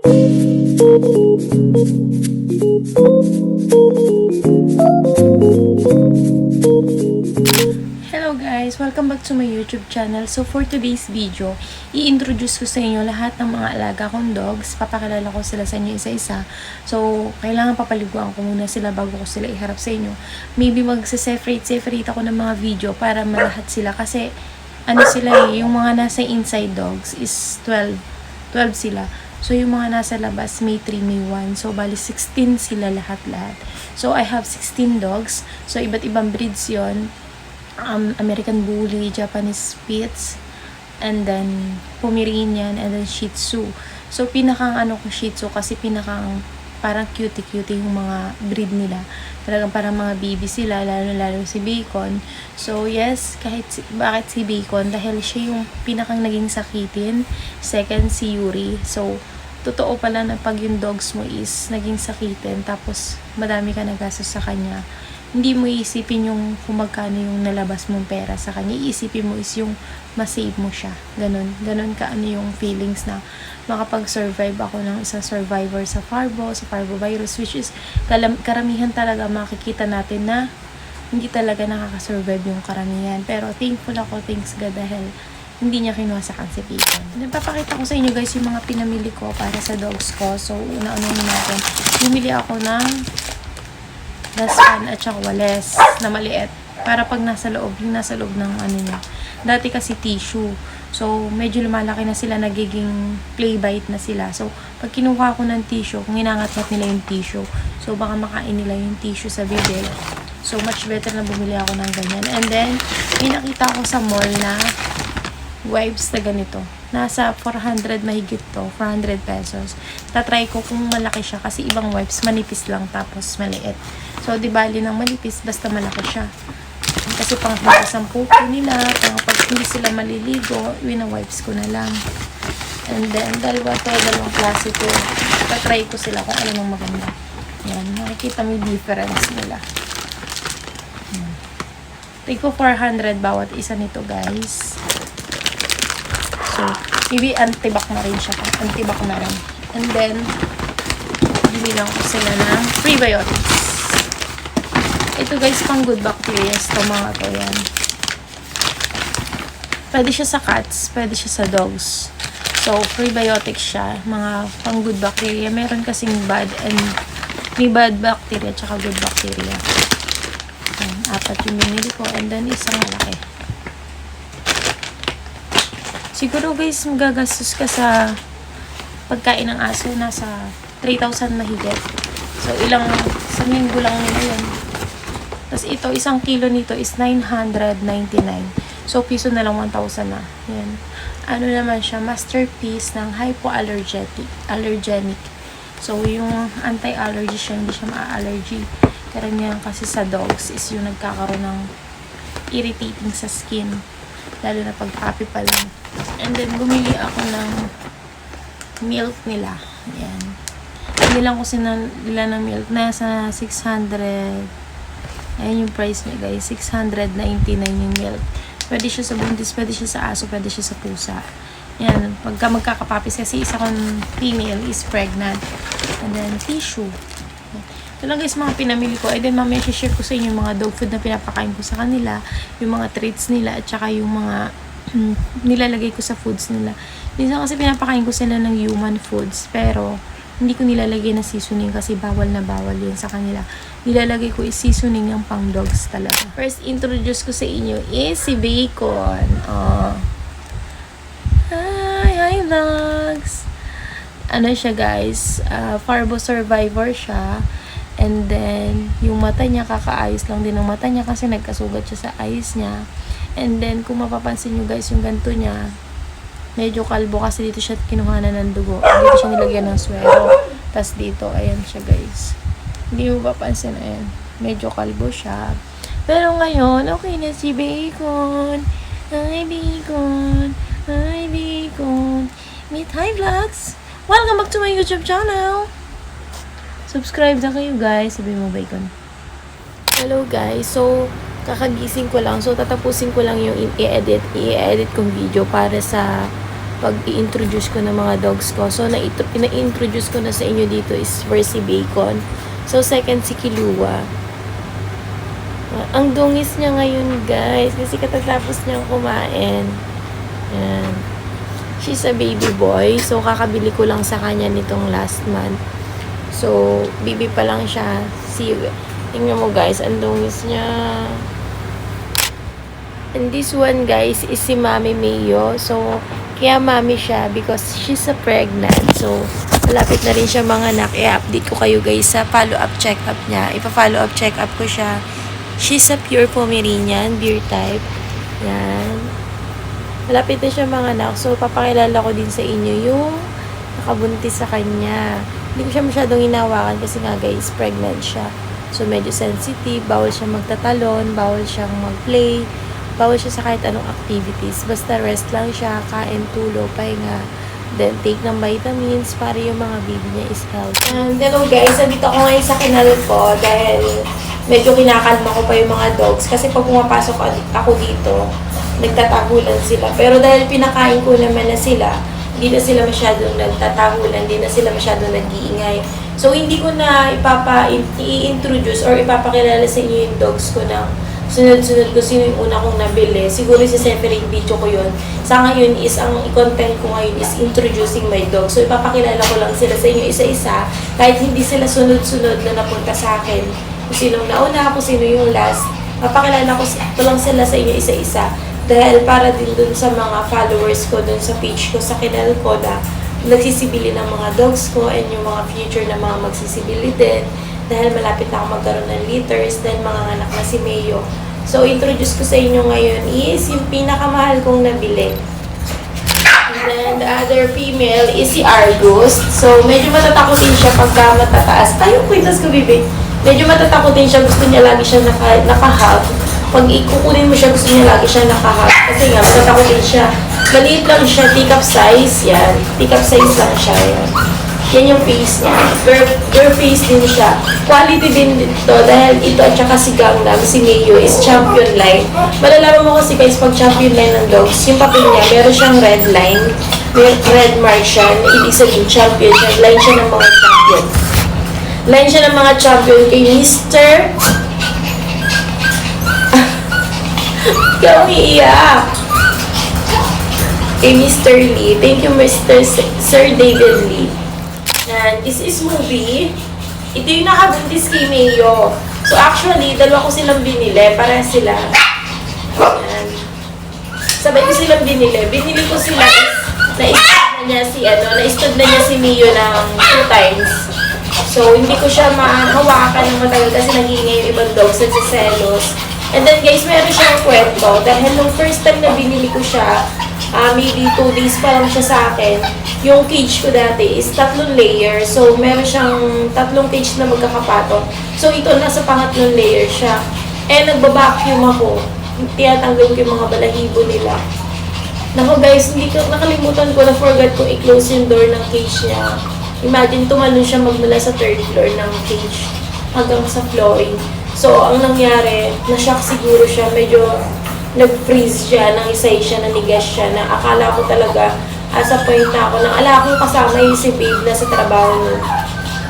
Hello guys! Welcome back to my YouTube channel. So for today's video, i-introduce ko sa inyo lahat ng mga alaga kong dogs. Papakilala ko sila sa inyo isa-isa. So, kailangan papaliguan ko muna sila bago ko sila iharap sa inyo. Maybe mag-separate ako ng mga video para malahat sila. Kasi, ano sila yung mga nasa inside dogs is 12 sila. So, yung mga nasa labas, may 3, may 1. So, bali 16 sila lahat-lahat. So, I have 16 dogs. So, iba't ibang breeds yon. American Bully, Japanese Spitz, and then Pomeranian, and then Shih Tzu. So, pinakang ko Shih Tzu kasi pinakang parang cutie-cutie yung mga breed nila. Talagang parang mga baby sila, lalo si Bacon. So, yes, bakit si Bacon? Dahil siya yung pinakang naging sakitin. Second, si Yuri. So, totoo pala na pag yung dogs mo is naging sakitin, tapos madami ka nagastos sa kanya, hindi mo iisipin yung kung magkano yung nalabas mong pera sa kanya. Iisipin mo is yung masave mo siya. Ganon ka yung feelings na makapag-survive ako ng isang survivor sa parvovirus, which is karamihan talaga makikita natin na hindi talaga nakaka-survive yung karamihan. Pero thankful ako, thanks God, dahil hindi niya kinuha sa kansipitan. Napapakita ko sa inyo guys yung mga pinamili ko para sa dogs ko. So, una-unahin natin. Bumili ako ng daspan at saka wales na maliit para pag nasa loob ng niya. Dati kasi tissue. So, medyo lumalaki na sila, nagiging play bite na sila. So, pag kinuha ko ng tissue, kung inangat-ngat nila yung tissue, so baka makain nila yung tissue sa bibig. So, much better na bumili ako ng ganyan. And then, pinakita ko sa mall na wipes na ganito. Nasa 400 mahigit to, 400 pesos. Tatry ko kung malaki siya kasi ibang wipes manipis lang tapos maliit. So, di bali ng manipis, basta malaki siya. Kasi pang hugas ang pupo nila, pag hindi sila maliligo, wina-wipes ko na lang. And then, dalawang klase to. Tatry ko sila kung ano nang maganda. Yan, makikita mo yung difference nila. Tigko 400 bawat isa nito, guys. So, maybe antibac na rin siya. Antibac na rin. And then, bilang ko sila ng prebiotics. Ito guys, pang good bacteria. Ito mga to yan. Pwede siya sa cats, pwede siya sa dogs. So, prebiotics siya. Mga pang good bacteria. Meron kasing bad and may bad bacteria tsaka good bacteria. Ayan, 4 yung binili ko. And then, isang malaki. Siguro guys, magagastos ka sa pagkain ng aso, nasa 3,000 mahigit. So, sa linggo lang nila yun. Tapos ito, 1 kilo nito is 999. So, piso na lang 1,000 na. Yan. Ano naman siya, masterpiece ng hypoallergenic. So, yung anti-allergy siya, hindi siya ma-allergy. Karamihan kasi sa dogs is yung nagkakaroon ng irritating sa skin. Lalo na pag puppy pa lang. And then, bumili ako ng milk nila. Ayan. Hindi lang ko nila ng milk. Nasa 600. Ayan yung price niya, guys. 699 yung milk. Pwede siya sa buntis, pwede siya sa aso, pwede siya sa pusa. Ayan. Pagka magkakapapis, kasi isa kong female is pregnant. And then, tissue. Ito lang guys, mga pinamili ko. And then, mamaya share ko sa inyo yung mga dog food na pinapakain ko sa kanila. Yung mga treats nila, at saka yung mga nilalagay ko sa foods nila. Minsan kasi pinapakain ko sila ng human foods, pero hindi ko nilalagay na seasoning kasi bawal na bawal yun sa kanila. Nilalagay ko is seasoning yung pang dogs talaga. First introduce ko sa inyo is si Bacon. Hi vlogs! Ano siya guys, parvo survivor siya. And then, yung mata niya, kakaayos lang din ng mata niya kasi nagkasugat siya sa eyes niya. And then, kung mapapansin nyo guys, yung ganto niya, medyo kalbo kasi dito siya kinuhanan ng dugo. Dito siya nilagyan ng swero. Tapos dito, ayan siya guys. Hindi mo mapapansin, ayan. Medyo kalbo siya. Pero ngayon, okay na si Bacon. Hi, Bacon. Hi, Bacon. Meet Hi Vlogs. Welcome back to my YouTube channel. Subscribe na kayo guys. Sabi mo, Bacon. Hello guys. So, kakagising ko lang. So, tatapusin ko lang yung i-edit kong video para sa pag i-introduce ko ng mga dogs ko. So, ina-introduce ko na sa inyo dito is first si Bacon. So, second si Kilua. Ang dungis niya ngayon, guys. Kasi katatapos niyang kumain. Yan. She's a baby boy. So, kakabili ko lang sa kanya nitong last month. So, baby pa lang siya. See, tingnan mo, guys. Ang dungis niya. And this one, guys, is si Mami Mayo. So, kaya Mami siya because she's a pregnant. So, malapit na rin siya mga anak. I-update ko kayo, guys, sa follow-up check-up niya. Ipa-follow-up check-up ko siya. She's a pure Pomeranian, beer type. Yan. Malapit na siya mga anak. So, papakilala ko din sa inyo yung nakabuntis sa kanya. Hindi ko siya masyadong inawakan kasi nga, guys, pregnant siya. So, medyo sensitive. Bawal siya magtatalon. Bawal siyang mag-play. Bawal siya sa kahit anong activities. Basta rest lang siya, kain, tulog, pahinga. Then, take ng vitamins para yung mga baby niya is healthy. And hello guys, nandito ako ngayon sa kinal ko dahil medyo kinakalma ko pa yung mga dogs. Kasi pag pumapasok ako dito, nagtatagulan sila. Pero dahil pinakain ko naman na sila, hindi na sila masyadong nagtatagulan, hindi na sila masyadong nag-iingay. So, hindi ko na i-introduce or ipapakilala sa inyo yung dogs ko ng sunod-sunod ko sino yung una kong nabili. Siguro si separate video ko yun. Sa ngayon is, ang content ko ngayon is introducing my dog. So, ipapakilala ko lang sila sa inyo isa-isa. Kahit hindi sila sunod-sunod na napunta sa akin. Kung sinong nauna, kung sino yung last. Papakilala ko lang sila sa inyo isa-isa. Dahil para din dun sa mga followers ko, dun sa page ko, sa kinal ko na nagsisibili ng mga dogs ko and yung mga future na mga magsisibili din. Dahil malapit na ako magkaroon ng litters, dahil mga anak na si Mayo. So, introduce ko sa inyo ngayon is yung pinakamahal kong nabili. And then, the other female is si Argus. So, medyo matatakotin siya pagka matataas. Tayo, kwitas ko, bibi. Medyo matatakotin siya. Gusto niya lagi siya naka-hug. Pag ikukunin mo siya, gusto niya lagi siya naka-hug. Kasi nga, matatakotin siya. Maliit lang siya, teacup size. Yan. Teacup size lang siya. Yan. Yan yung face niya. Girl face din siya. Quality din dito dahil ito at saka si Gangnam, si Mayo is champion line. Malalaman mo kasi guys pag champion line ng dogs, yung papel niya, meron siyang red line. May red mark siya. Ibig sabihin champion siya. Line siya ng mga champion. Line siya ng mga champion kay Mr. Ikaw umiiyak. Kay Mr. Lee. Thank you Mr. Sir David Lee. And this is movie. Ito yung nakabuntis kay Mayo. So actually, dalawa ko silang binili. Para sila. And, sabay ko silang binili. Binili ko sila na-stud na niya na-stud na niya si Mayo ng 2 times. So hindi ko siya mahawakan ng matagal kasi nag-iingay yung ibang dogs at sa selos. And then guys, meron siyang kwento. Dahil nung first time na binili ko siya, maybe 2 days pa lang siya sa akin. Yung cage ko dati is 3 layer. So, meron siyang 3 cage na magkakapato. So, ito nasa pangatlong layer siya. Eh, nagbabacuum ako. Tinatanggal ko yung mga balahibo nila. Naku guys, nakalimutan ko na forgot kong i-close yung door ng cage niya. Imagine, tumalon siya magmula sa 3rd floor ng cage hanggang sa flooring. So, ang nangyari, na-shock siguro siya. Medyo nag-freeze siya, nangisay siya, nanigas siya, na akala ko talaga, sa point na ako, nang ala akong kasama yung si babe na sa trabaho nun.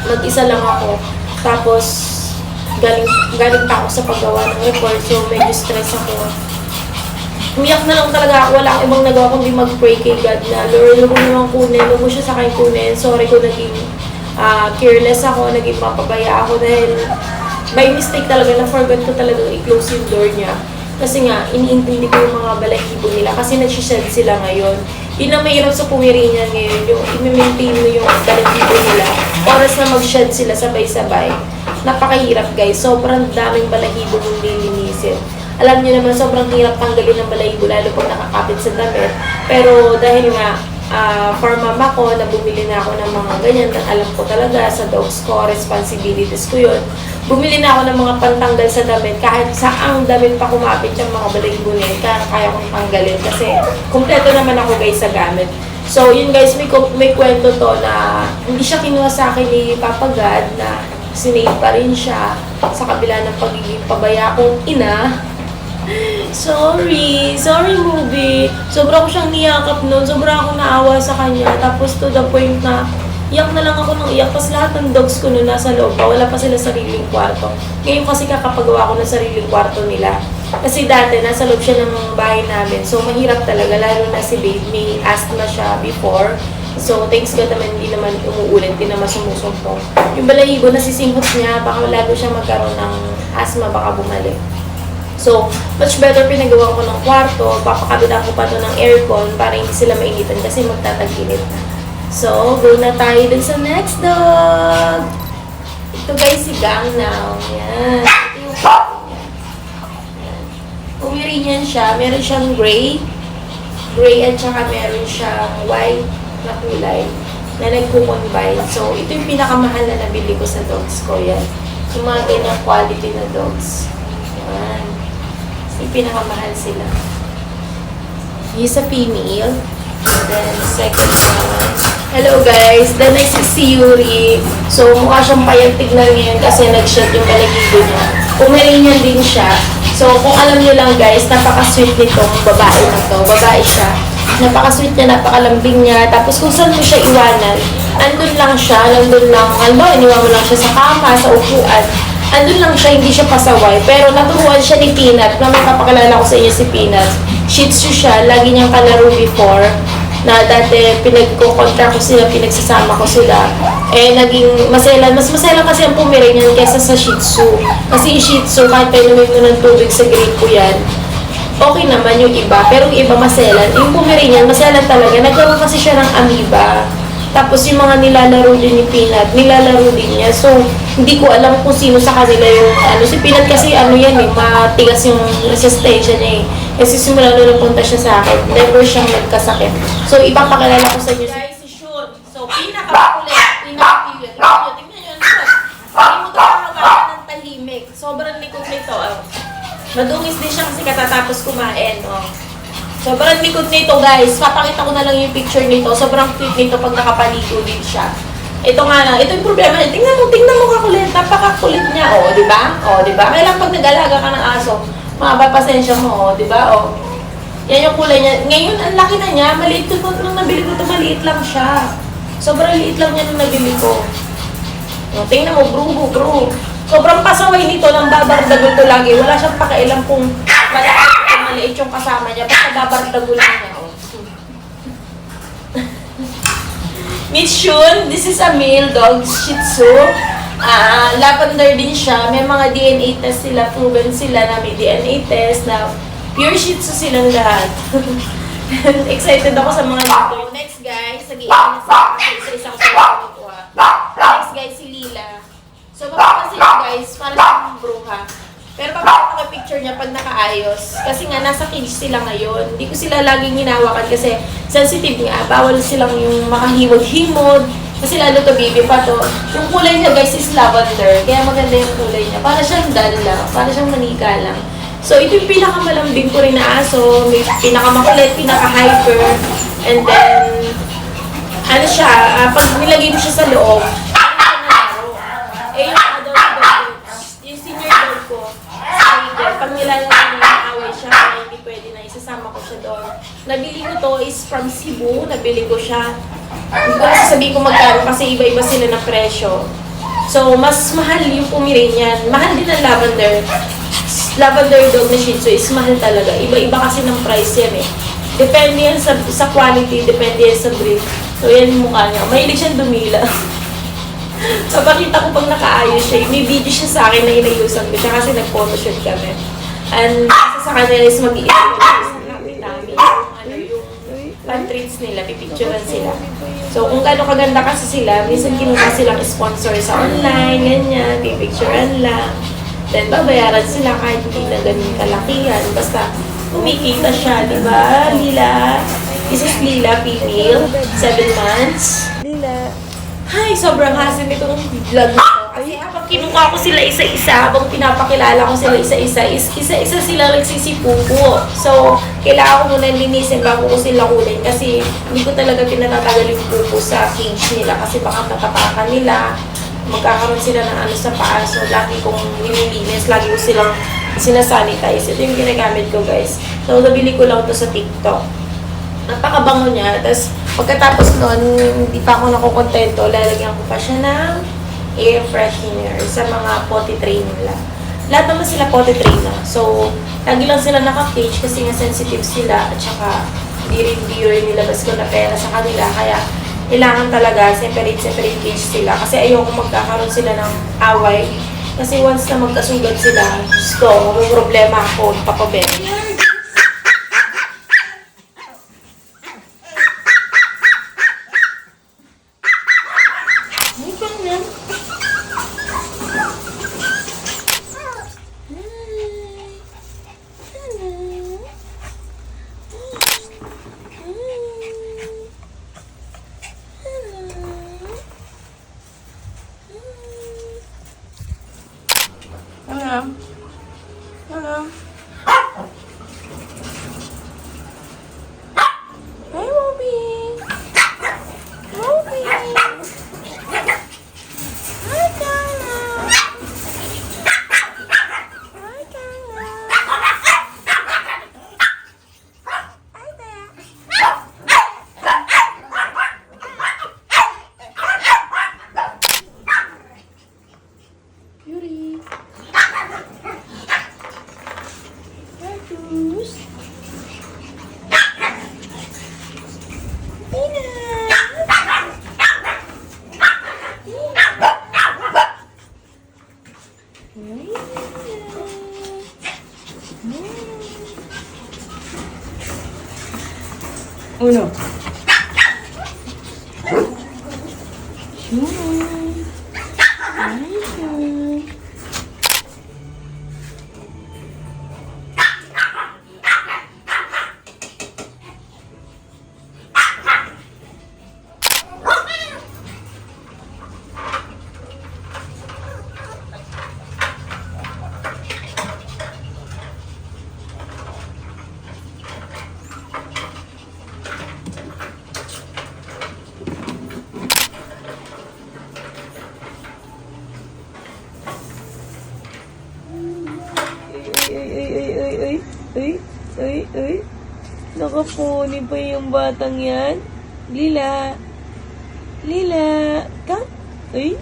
Mag-isa lang ako. Tapos, galing pa ako sa paggawa ng report, so medyo stress ako. Umiyak na lang talaga ako, wala akong ibang nagawa kundi mag-pray kay God na, Lord, huwag mo naman kunin, huwag mo siya sa akin kunin. Sorry kung naging careless ako, naging mapabaya ako dahil by mistake talaga, na-forgot ko talaga i-close yung door niya. Kasi nga, iniintindi ko yung mga balahibo nila kasi nagsished sila ngayon. Yun ang mahirap sa Pomeranian ngayon, yung i-maintain mo yung balahibo nila. Oras na mag-shed sila sabay-sabay. Napakahirap guys, sobrang daming balahibo mong lilinisin. Alam niyo naman, sobrang hirap tanggalin ng balahibo lalo pag nakakapit sa damit. Pero dahil nga, for mama ko, na bumili na ako ng mga ganyan, alam ko talaga sa dogs ko, responsibilities ko yun. Bumili na ako ng mga pantanggal sa damit, kahit saang damit pa kumapit yung mga balahibo nila, kaya kong tanggalin kasi kumpleto naman ako guys sa gamit. So yun guys, may kwento to na hindi siya kinuha sa akin ni Papa God, na sinave pa rin siya sa kabila ng pagiging pabaya kong ina. Sorry movie. Sobra ko siyang niyakap noon. Sobra akong naawa sa kanya. Tapos to the point na iyak na lang ako ng iyak. Tapos lahat ng dogs ko noon nasa loob pa. Wala pa sila sariling kwarto. Ngayon kasi kakapagawa ko ng sariling kwarto nila. Kasi dati nasa loob siya ng bahay namin. So mahirap talaga. Lalo na si Babe. May asthma siya before. So, thanks God naman, hindi naman umuulit, hindi naman sumusumpong. Yung balahibo, nasisinghot niya, baka lalo siya magkaroon ng asthma, baka bumalik. So, much better pinagawa ko ng kwarto, papakabitan ko pa to ng aircon para hindi sila mainitan kasi magtatag-init na. So, go na tayo dun sa next dog! Ito guys, si Gangnam. Yan. Ito yung puppy niya. Yan. Pomeranian siya, meron siyang gray at saka meron siyang white na kulay na nagko-combine. So, ito yung pinakamahal na nabili ko sa dogs ko. Yan. Yung mga ganyang quality na dogs. Yan. So, yung pinakamahal sila. He's a female. And then, second one. Hello guys. Then, I si Yuri. So, mukha siyang payag tignan ngayon kasi nag-shed yung balahibo niya. Pomeranian din siya. So, kung alam niyo lang guys, napaka-sweet nitong babae na to. Babae siya. Napaka-sweet niya, napakalambing niya. Tapos kung saan mo siya iwanan, andun lang siya, nandun lang, iniwan mo lang siya sa kama, sa upuan. Andun lang siya, hindi siya pasaway. Pero naturuan siya ni Peanut, na may papakilala ko sa inyo si Peanut. Shih Tzu siya, lagi niyang kalaro before, na dati pinagkukontra ko sila, pinagsasama ko sila. Eh, naging maselan. Mas maselan kasi ang Pomeranian kesa sa Shih Tzu. Kasi yung Shih Tzu, kahit painumin mo ng tubig sa grate ko yan, okay naman yung iba, pero yung iba maselan. Yung Pomeranian, maselan talaga. Nagkaroon kasi siya ng amoeba. Tapos yung mga nilalaro din ni Peanut, nilalaro din niya. So, hindi ko alam kung sino sa kanila yung, si Peanut kasi yan matigas yung resistensya niya eh. Kasi simula nung napunta siya sa akin, never siyang nagkasakit. So, ipapakilala ko sa inyo. Guys, si Shun. So, pinaka-kulit, pinaka-cute. Tingnan nyo, hindi mo ito makabahan ng tahimik. Sobrang likod nito. Madungis din siya kasi katatapos kumain. Sobrang likod nito guys. Papakita ko na lang yung picture nito. Sobrang cute nito pag nakapaligo din siya. Ito nga lang. Ito yung problema niya. Tingnan mo kakulit. Napakakulit niya. Di ba? Di ba? Kailan pag nag-alaga ka ng aso, pasensya mo. Di ba? Yan yung kulay niya. Ngayon, ang laki na niya. Maliit ko. Nung nabili ko ito, maliit lang siya. Sobrang liit lang niya nung nabili ko. Tingnan mo, bro. Sobrang pasaway nito ng babardagol to lagi. Wala siyang pakialam kung malaki o maliit yung kasama niya. Basta babardagol lang niya. Miss Shun, this is a male dog, Shih Tzu. Lavender din siya. May mga DNA test sila. Proven sila na may DNA test na pure Shih Tzu silang lahat. Excited ako sa mga dito. Next guys, nag-iiwan na sa isang photo ko. Next guys, si Lila. So, mapapansin nyo guys, para siyang bruha. Pero papakita ko yung picture niya pag nakaayos. Kasi nga, nasa cage sila ngayon. Hindi ko sila laging hinawakan kasi sensitive nga. Bawal silang yung makahiwag-himod. Kasi lalo to baby pa to. Yung kulay niya guys is lavender. Kaya maganda yung kulay niya. Para siyang dull lang. Para siyang manika lang. So, ito yung pinakamalambing ko rin na aso. May pinakamakulit, pinaka-hyper. And then, pag nilagay mo siya sa loob, yung adult dog, yung senior dog ko, pag nilalagay niya yung away siya, hindi pwede na isasama ko siya doon. Nabili ko to is from Cebu, nabili ko siya. Hindi ko sasabihin kung magkano kasi iba-iba sila na presyo. So, mas mahal yung Pomeranian. Mahal din ang lavender. Lavender dog na Shih Tzu is mahal talaga. Iba-iba kasi ng price yan eh. Depende yan sa quality, depende yan sa breed. So, yan yung mukha niya. Mahilig siyang dumila. Papakita ko pag nakaayos siya. May video siya sa akin na inayusan ko siya kasi nag-photoshoot kami. And sa kanila is mag-iisip namin yung pan-treats nila, pipicturean sila. So kung gano'ng kaganda kasi sila, minsan kinuha silang sponsor sa online, ganyan, pipicturean lang. Then babayaran sila kahit hindi na ganun kalakihan. Basta kumikita siya, di ba? Lila. This is Lila, female, 7 months. Lila. Ay, sobrang hassle nitong vlog na to. Kasi habang kinuha ko sila isa-isa, habang pinapakilala ko sila isa-isa, isa-isa sila nagsisipupo. So, kailangan ko muna linisin bago ko sila kunin kasi hindi ko talaga pinatatagal yung pupo sa cage nila kasi baka matapakan nila, magkakaroon sila ng sa paa. So, lagi kong nililinis, lagi ko silang sinasanitize. Ito yung ginagamit ko, guys. So, nabili ko lang to sa TikTok. Napakabango niya. Tapos, pagkatapos nun, hindi pa ako nakukontento, lalagyan ko pa siya ng air freshener sa mga potty tray nila. Lahat naman sila potty tray na. So, lagi lang sila naka-cage kasi nga sensitive sila at saka hindi rin nilabas ko na pera sa kanila. Kaya, kailangan talaga separate cage sila kasi ayoko magkakaroon sila ng away. Kasi once na magkasugat sila, Diyos ko, may problema ako, papabel. Hello. Hi, Moby. Moby. Hi, Carla. Hi, Carla. Hi there. Yuri. Marcus. Tina. Uno. Ay. Nakapuni pa yung batang yan. Lila. Come. Ay.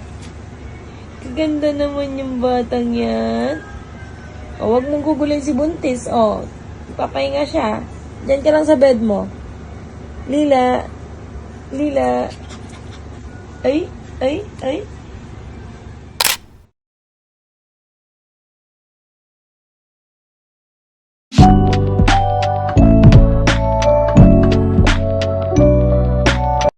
Kaganda naman yung batang yan. O, wag mong gugulin si Buntis. O, papahinga siya. Diyan ka lang sa bed mo. Lila. Ay.